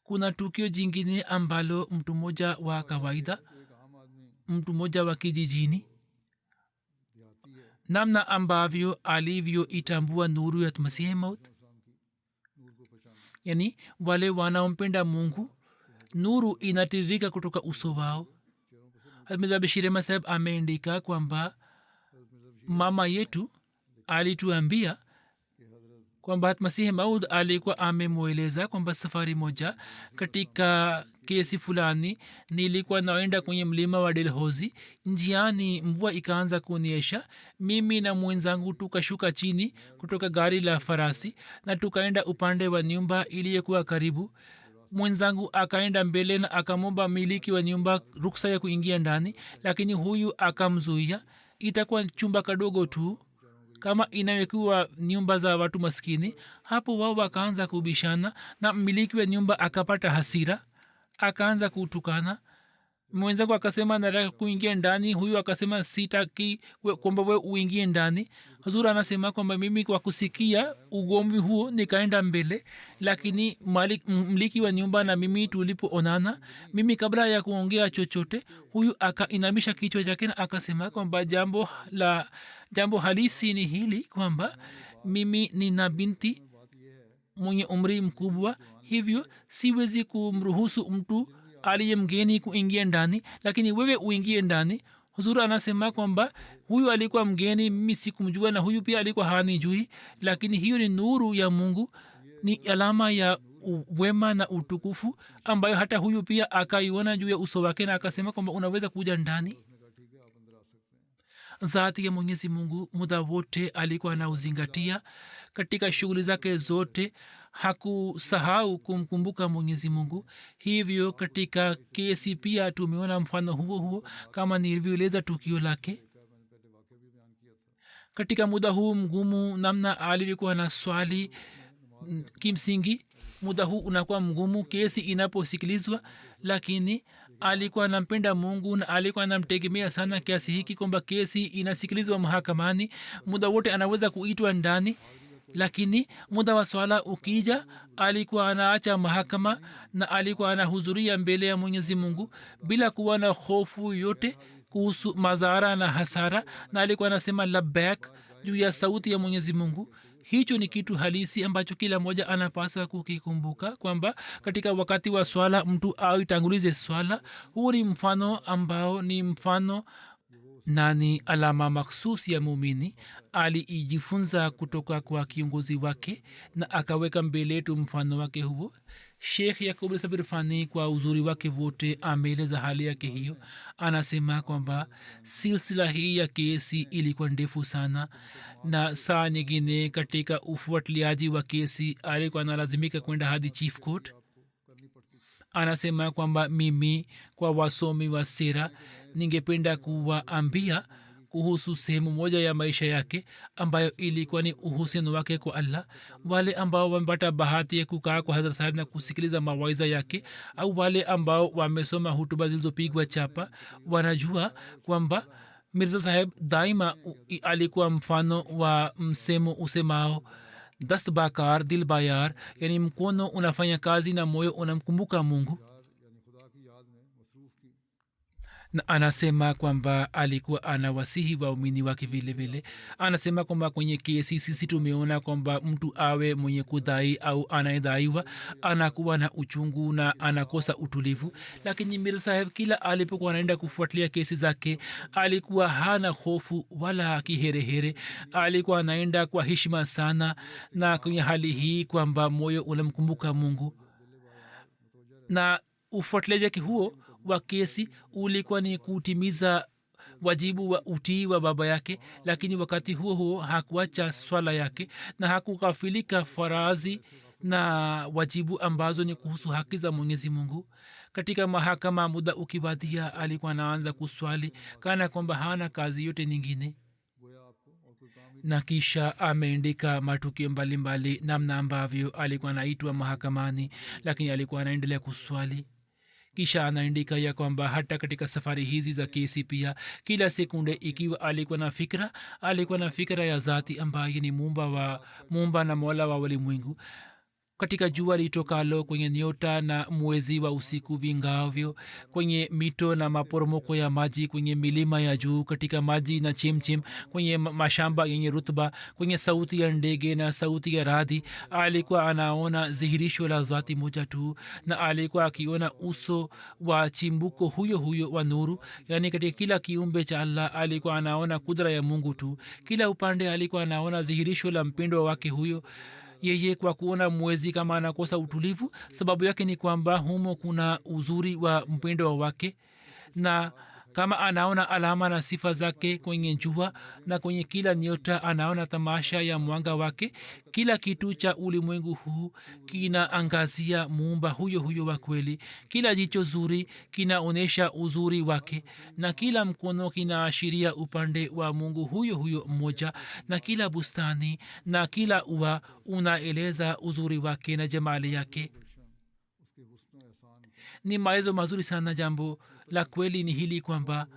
Kuna tukio jingine ambalo mtu mmoja wa kawaida, mtu mmoja wa kijijini, namna ambavyo alivyoitambua nuru ya Masihi Maud, yani wale wanaompenda Mungu, nuru inatiririka kutoka uso wao. Mirza Bashir Ahmad Saheb ameandika kwamba mama yetu alituambia kwamba Masihi Maud alikuwa amemweleza kwamba safari moja katika kesi fulani nilikuwa naenda kwenye mlima wa Delhozi. Njiani mvua ikaanza kunyesha. Mimi na mwenzangu tukashuka chini kutoka gari la farasi na tukaenda upande wa nyumba iliyokuwa karibu. Mwenzangu akaenda mbele na akamwomba miliki wa nyumba ruksa ya kuingia ndani, lakini huyu akamzuia. Itakuwa chumba kadogo tu kama inawekuwa nyumba za watu maskini. Hapo wao wakaanza kubishana na mmiliki wa nyumba akapata hasira, akaanza kutukana mwenzangu akasema nataka kuingia ndani. Huyu akasema sitaki kwamba we uingie ndani. Huzuri anasema kwamba mimi kwa kusikia ugomvi huo nikaenda mbele, lakini mliki wa nyumba na mimi tulipoonana, mimi kabla ya kuongea chochote, huyu akainamisha kichwa chake na akasema kwamba jambo halisi ni hili kwamba mimi nina binti mwenye umri mkubwa, hivyo siwezi kumruhusu mtu aliye mgeni kuingia ndani, lakini wewe uingie ndani. Huzuru anasema kwamba huyu alikuwa mgeni, mimi sikumjua, na huyu pia alikuwa hanijui, lakini hiyo ni nuru ya Mungu, ni alama ya wema na utukufu ambayo hata huyu pia akaiona juu ya uso wake, na akasema kwamba unaweza kuja ndani. Zati ya Mwenyezi Mungu muda wote alikuwa anauzingatia katika shughuli zake zote, hakusahau kumkumbuka Mwenyezi Mungu. Hivyo katika kesi pia tumeona mfano huo huo, kama nilivyoeleza tukio lake. Katika muda huu mgumu, namna alivyokuwa na swali, kimsingi muda huu unakuwa mgumu kesi inaposikilizwa, lakini alikuwa anampenda Mungu na alikuwa anamtegemea sana kiasi hiki kwamba kesi inasikilizwa mahakamani, muda wote anaweza kuitwa ndani, lakini muda wa swala ukija alikuwa anaacha mahakama na alikuwa anahudhuria mbele ya Mwenyezi Mungu bila kuwa na hofu yote kuhusu madhara na hasara, na alikuwa anasema labbaik juu ya sauti ya Mwenyezi Mungu. Hicho ni kitu halisi ambacho kila mmoja anapaswa kukikumbuka, kwamba katika wakati wa swala mtu aitangulize swala. Huu ni mfano ambao ni mfano na ni alama makhsus ya mumini. Aliijifunza kutoka kwa kiongozi wake na akaweka mbele yetu mfano wake huo. Sheikh Yakub Sabir Fani kwa uzuri wake wote ameeleza hali yake hiyo. Anasema kwamba silsila hii ya kesi ilikuwa ndefu sana, na saa nyingine katika ufuatiliaji wa kesi alikuwa analazimika kwenda hadi chief court. Anasema kwamba mimi kwa wasomi wa sera ningependa kuwaambia kuhusu sehemu moja ya maisha yake ambayo ilikuwa ni uhusiano wake kwa Allah. Wale ambao wamepata bahati ya kukaa kwa Hazrat Sahib na kusikiliza mawaidha yake, au wale ambao wamesoma hutuba zilizopigwa chapa, wanajua kwamba Mirza Sahib daima alikuwa mfano wa msemo usemao dast bakar dil bayar, yani mkono unafanya kazi na moyo unamkumbuka Mungu. Na anasema kwamba alikuwa anawasihi waumini wake vile vile. Anasema kwamba kwenye kesi sisi tumeona kwamba mtu awe mwenye kudai au anayedaiwa anakuwa na uchungu na anakosa utulivu, lakini Mirza Sahib kila alipokuwa anaenda kufuatilia kesi zake alikuwa hana hofu wala kiherehere, alikuwa anaenda kwa heshima sana, na kwenye hali hii kwamba moyo unamkumbuka Mungu. Na ufuatiliaji huo wa kesi ulikuwa ni kutimiza wajibu wa utii wa baba yake, lakini wakati huo huo hakuacha swala yake na hakukafilika farazi na wajibu ambazo ni kuhusu haki za Mwenyezi Mungu. Katika mahakama muda ukiwadia alikuwa anaanza kuswali kana kwamba hana kazi yote nyingine, na kisha ameandika matukio mbalimbali namna ambavyo alikuwa anaitwa mahakamani, lakini alikuwa anaendelea kuswali. Kisha anaandika ya kwamba hata katika safari hizi za kesi pia kila sekunde ikiwa alikuwa na fikra ya zati ambaye ni muumba na mola wa walimwengu. Katika jua litokalo, kwenye nyota na mwezi wa usiku vingavyo, kwenye mito na maporomoko ya maji, kwenye milima ya juu, katika maji na chemchem, kwenye mashamba yenye rutuba, kwenye sauti ya ndege na sauti ya radi, alikuwa anaona dhihirisho la zati moja tu, na alikuwa akiona uso wa chimbuko huyo huyo wa nuru. Yani katika kila kiumbe cha Allah alikuwa anaona kudra ya Mungu tu. Kila upande alikuwa anaona dhihirisho la mpendwa wake huyo. Yeye kwa kuona mwezi kama anakosa utulivu, sababu yake ni kwamba humo kuna uzuri wa mpendo wake, na kama anaona alama na sifa zake kwenye jua na kwenye kila nyota anaona tamasha ya mwanga wake. Kila kitu cha ulimwengu huu kinaangazia muumba huyo huyo wa kweli. Kila jicho zuri kinaonyesha uzuri wake, na kila mkono kinaashiria upande wa Mungu huyo huyo mmoja, na kila bustani na kila ua unaeleza uzuri wake na jamali yake. ni maelezo mazuri sana. jambo la kweli ni hili kwamba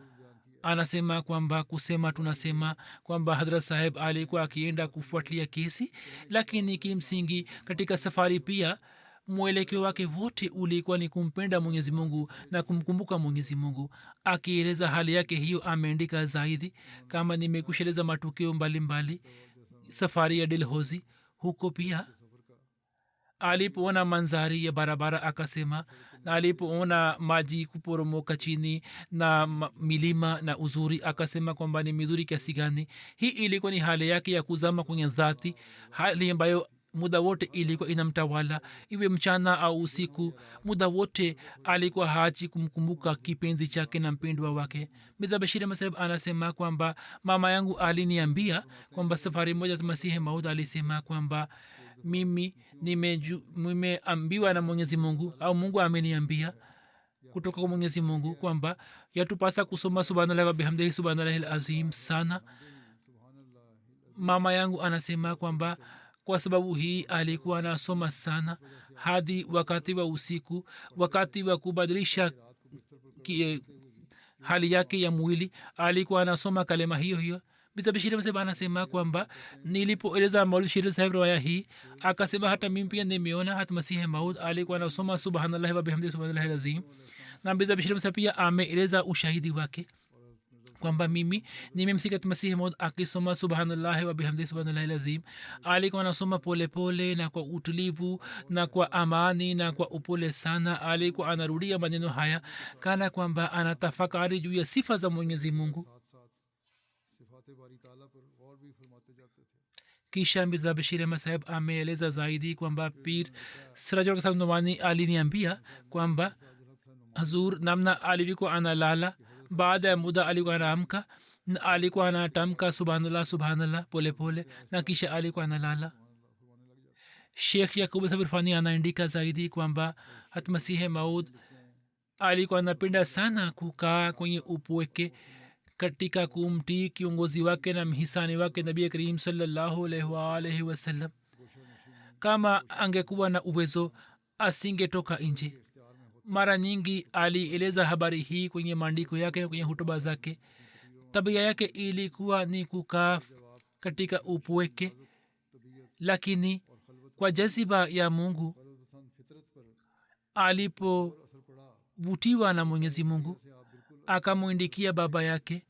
anasema kwamba kusema tunasema kwamba hadrat saheb alikuwa akienda kufuatilia kesi, lakini kimsingi katika safari pia mwelekeo wake wote ulikuwa ni kumpenda mwenyezi mungu na kumkumbuka mwenyezi mungu. akieleza hali yake hiyo ameandika zaidi, kama nimekusheleza matukio mbalimbali. safari ya dilhozi huko pia alipoona manzari ya barabara akasema, na alipoona maji kuporomoka chini na milima na uzuri akasema kwamba ni mizuri kiasi gani. hii ilikuwa ni hali yake ya kuzama kwenye dhati, hali ambayo muda wote ilikuwa inamtawala, iwe mchana au usiku. muda wote alikuwa haji kumkumbuka kipenzi chake na mpendwa wake. mirza bashir masahib anasema kwamba mama yangu aliniambia kwamba safari moja masihi maud alisema kwamba mimi nimeambiwa na mwenyezi mungu au mungu ameniambia kutoka kwa mwenyezi mungu kwamba yatupasa kusoma subhanallah wa bihamdihi subhanallahil azim sana. mama yangu anasema kwamba kwa sababu hii alikuwa anasoma sana hadi wakati wa usiku, wakati wa kubadilisha hali yake ya mwili alikuwa anasoma kalema hiyo hiyo. mirza bashir saheb anasema kwamba nilipoeleza maulid shir saheb riwaya hii akasema hata mimi pia nimeona hata masihi maud alikuwa anasoma subhanallah wa bihamdihi subhanallahil azim. na mirza bashir saheb pia ameeleza ushahidi wake kwamba mimi nimemsikia masihi maud akisoma subhanallah wa bihamdihi subhanallahil azim. alikuwa anasoma polepole na kwa utulivu na kwa amani na kwa upole sana. alikuwa anarudia maneno haya kana kwamba anatafakari juu ya sifa za mwenyezi mungu. kisha mirza bashir ahmad saheb ameeleza zaidi kwamba pir sirajul kasam nomani aliniambia kwamba hazur namna alivyokuwa analala, baada ya muda alikuwa anaamka na alikuwa anatamka subhanallah subhanallah pole pole na kisha alikuwa analala. shekh yakub sabir fani anaandika zaidi kwamba hatmasihe maud alikuwa anapenda sana kukaa kwenye upweke katika kumtii kiongozi wake na mhisani wake nabii karim sallallahu alaihi wasallam. kama angekuwa na uwezo asingetoka nje. mara nyingi alieleza habari hii kwenye maandiko yake na kwenye hutuba zake. tabia yake ilikuwa ni kukaa katika upweke, lakini kwa jaziba ya mungu alipovutiwa na mwenyezi mungu akamwindikia baba yake,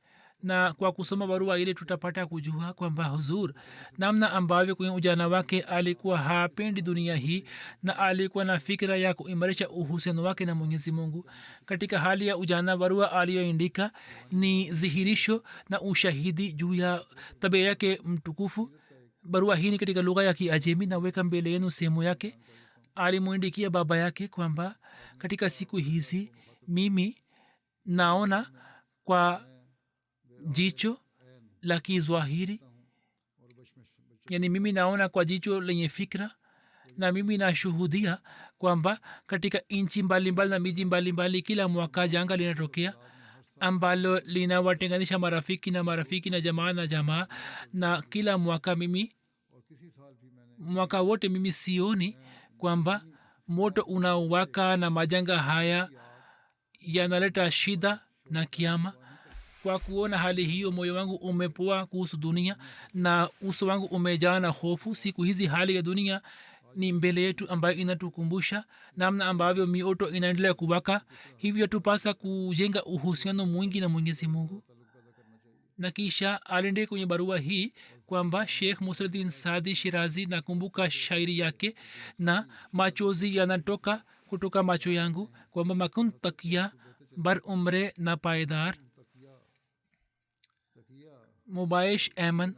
na kwa kusoma barua ile tutapata kujua kwamba huzur namna ambavyo kwenye ujana wake alikuwa hapendi dunia hii na alikuwa na fikira ya kuimarisha uhusiano wake na mwenyezi mungu. katika hali ya ujana barua aliyoandika ni dhihirisho na ushahidi juu ya tabia yake mtukufu. barua hii ni katika lugha ya kiajemi, naweka mbele yenu sehemu yake. alimwindikia baba yake kwamba katika siku hizi mimi naona kwa jicho la kizwahiri, yani mimi naona kwa jicho lenye fikra, na mimi nashuhudia kwamba katika nchi mbalimbali na miji mbalimbali kila mwaka janga linatokea ambalo linawatenganisha marafiki na jamaa, na kila mwaka mwaka wote mimi sioni kwamba moto unaowaka na majanga haya yanaleta shida na kiama. kwa kuona hali hiyo moyo wangu umepoa kuhusu dunia na uso wangu umejaa na hofu. siku hizi hali ya dunia ni mbele yetu ambayo inatukumbusha namna ambavyo mioto inaendelea kuwaka. hivyo tupasa kujenga uhusiano mwingi na mwenyezi mungu. na kisha aliandika kwenye barua hii kwamba Sheikh Musliddin Saadi Shirazi, nakumbuka shairi yake na machozi yanatoka kutoka macho yangu, kwamba makun takia bar umre na paidar mubaish aman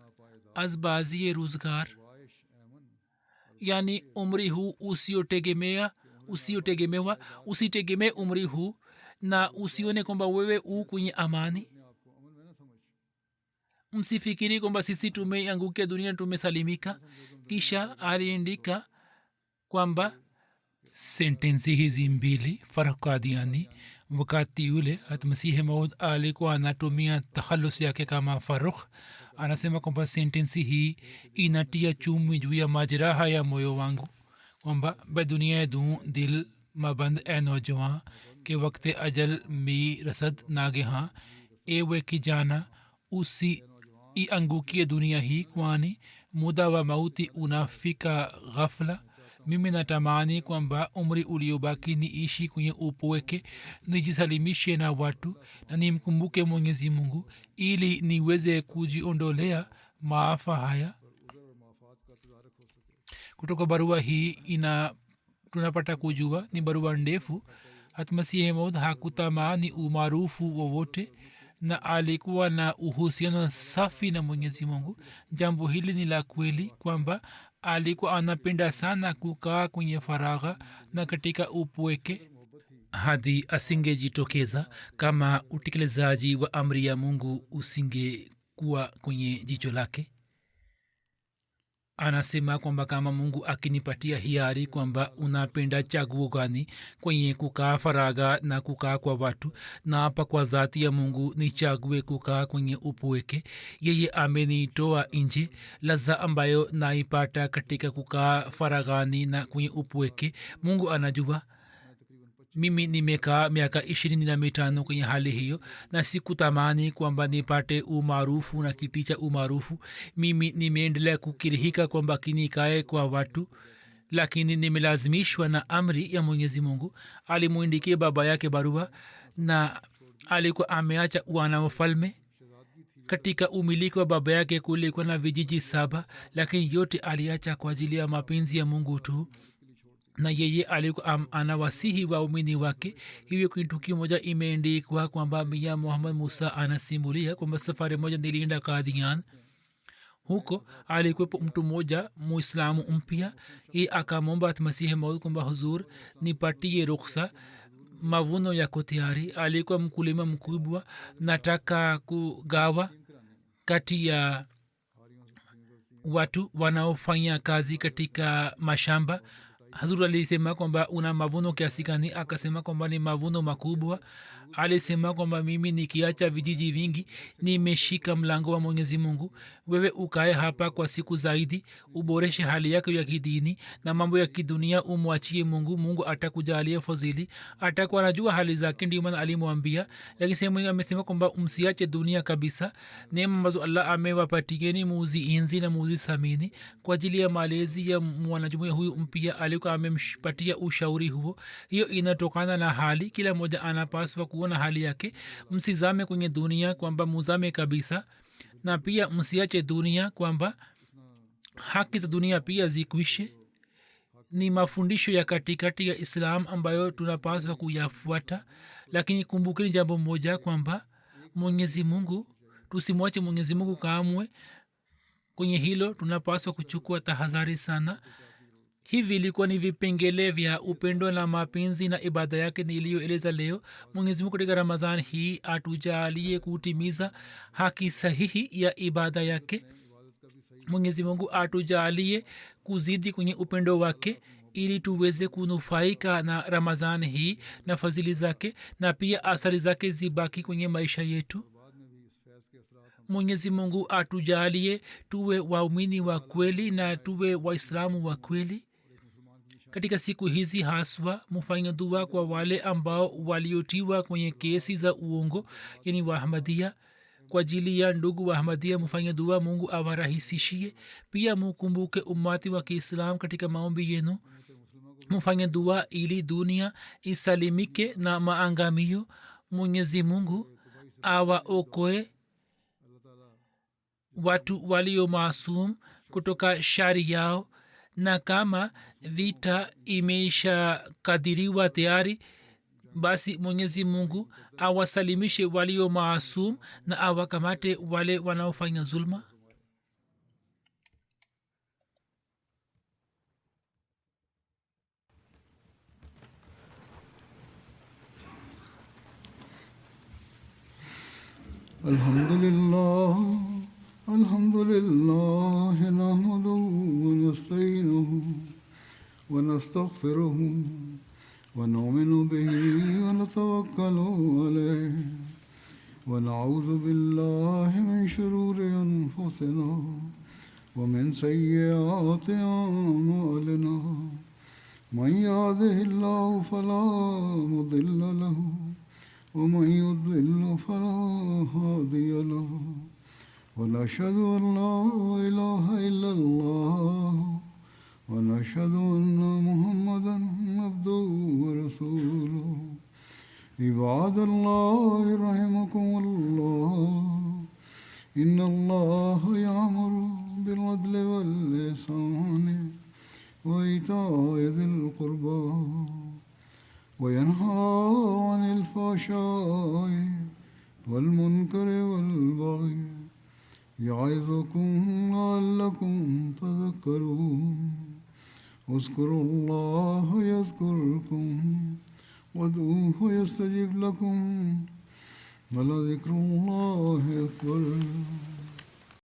azbazi ruzgar, yani umri huu usiotegemewa, usitegemee umri huu na usione kwamba wewe u kwenye amani. msifikiri kwamba sisi tumeangukia dunia tumesalimika. kisha aliandika kwamba sentensi hizi mbili Farukh Qadiani wakati ule hatmasihi maud alikuwa anatumia takhalus yake kama Farukh. anasema kwamba sentensi hii inatia chumi juu ya majeraha ya moyo wangu, kwamba be dunia du dil maband e nojwan ke wakte ajal mi rasad nagehan ewe kijana usiiangukie dunia hii kwani muda wa mauti unafika ghafla mimi natamani kwamba umri uliobaki niishi kwenye upweke nijisalimishe na watu na nimkumbuke mwenyezi mungu ili niweze kujiondolea maafa haya kutoka barua hii tunapata kujua ni barua ndefu hatmasihi maud hakutamani umaarufu wowote na alikuwa na uhusiano safi na mwenyezi mungu jambo hili ni la kweli kwamba alikuwa anapenda sana kukaa kwenye faragha na katika upweke hadi asingejitokeza kama utekelezaji wa amri ya mungu usingekuwa kwenye jicho lake anasema kwamba kama mungu akinipatia hiari kwamba unapenda chaguo gani kwenye kukaa faragha na kukaa kwa watu na hapa kwa dhati ya mungu nichague kukaa kwenye upweke yeye amenitoa nje laza ambayo naipata katika kukaa faraghani na kwenye upweke mungu anajua mimi nimekaa miaka 25 kwenye hali hiyo na sikutamani kwamba nipate umaarufu na kiti cha umaarufu mimi nimeendelea kukirihika kwamba kinikae kwa watu lakini nimelazimishwa na amri ya mwenyezi mungu alimwindikia baba yake barua na alikuwa ameacha wana wafalme katika umiliki wa baba yake kulikuwa na vijiji 7 lakini yote aliacha kwa ajili ya mapenzi ya mungu tu na yeye alikuwa anawasihi waumini wake hivyo kwenye tukio moja imeendikwa kwamba mia muhammad musa anasimulia kwamba safari moja nilienda kadian huko alikuwepo mtu mmoja muislamu mpya akamwomba masihi maud kwamba huzur nipatie ruksa mavuno yako tayari alikuwa mkulima mkubwa nataka kugawa kati ya watu wanaofanya kazi katika mashamba hazur alisema kwamba una mavuno kiasi gani akasema kwamba ni mavuno makubwa alisema kwamba mimi nikiacha vijiji vingi nimeshika mlango wa mwenyezi mungu wewe ukae hapa kwa siku zaidi uboreshe hali yako ya kidini na mambo ya kidunia umwachie mungu mungu atakujalia fadhili atakuwa anajua hali zake ndio maana alimwambia lakini sehemu amesema kwamba msiache dunia kabisa neema ambazo allah amewapatieni muziinzi na muzithamini kwa ajili ya malezi ya mwanajumuiya huyu mpya alikuwa amempatia ushauri huo hiyo inatokana na hali kila mmoja anapaswa kuona hali yake msizame kwenye dunia kwamba muzame kabisa na pia msiache dunia kwamba haki za dunia pia zikwishe ni mafundisho ya katikati ya islam ambayo tunapaswa kuyafuata lakini kumbukeni jambo moja kwamba mwenyezi mungu tusimwache mwenyezi mungu kamwe kwenye hilo tunapaswa kuchukua tahadhari sana hivi ilikuwa ni vipengele vya upendo na mapenzi na ibada yake niliyoeleza leo mwenyezi mungu katika ramadhan hii atujalie kutimiza haki sahihi ya ibada yake mwenyezi mungu atujalie kuzidi kwenye upendo wake ili tuweze kunufaika na ramadhan hii na fadhili zake na pia athari zake zibaki kwenye maisha yetu mwenyezi mungu atujalie tuwe waumini wa kweli na tuwe waislamu wa kweli katika siku hizi haswa mufanya dua kwa wale ambao waliotiwa kwenye kesi za uongo yani waahmadia kwa ajili ya ndugu waahmadia mufanya dua mungu awarahisishie pia mukumbuke umati wa kiislam katika maombi yenu mufanya dua ili dunia isalimike na maangamio mwenyezi mungu awaokoe watu walio maasum kutoka shari yao na kama vita imeisha kadiriwa tayari basi mwenyezi mungu awasalimishe walio maasum na awakamate wale wanaofanya zulma alhamdulillah الحمد لله نحمده ونستعينه ونستغفره ونؤمن به ونتوكل عليه ونعوذ بالله من شرور أنفسنا ومن سيئات أعمالنا من يهده الله فلا مضل له ومن يضلل فلا هادي له ونشهد أن لا إله إلا الله ونشهد أن محمدا عبده ورسوله عباد الله رحمكم الله إن الله يأمر بالعدل والإحسان وإيتاء ذي القربى وينهى عن الفحشاء والمنكر والبغي يعظكم لعلكم تذكرون اذكروا الله يذكركم وادعوه يستجب لكم ولذكر الله أكبر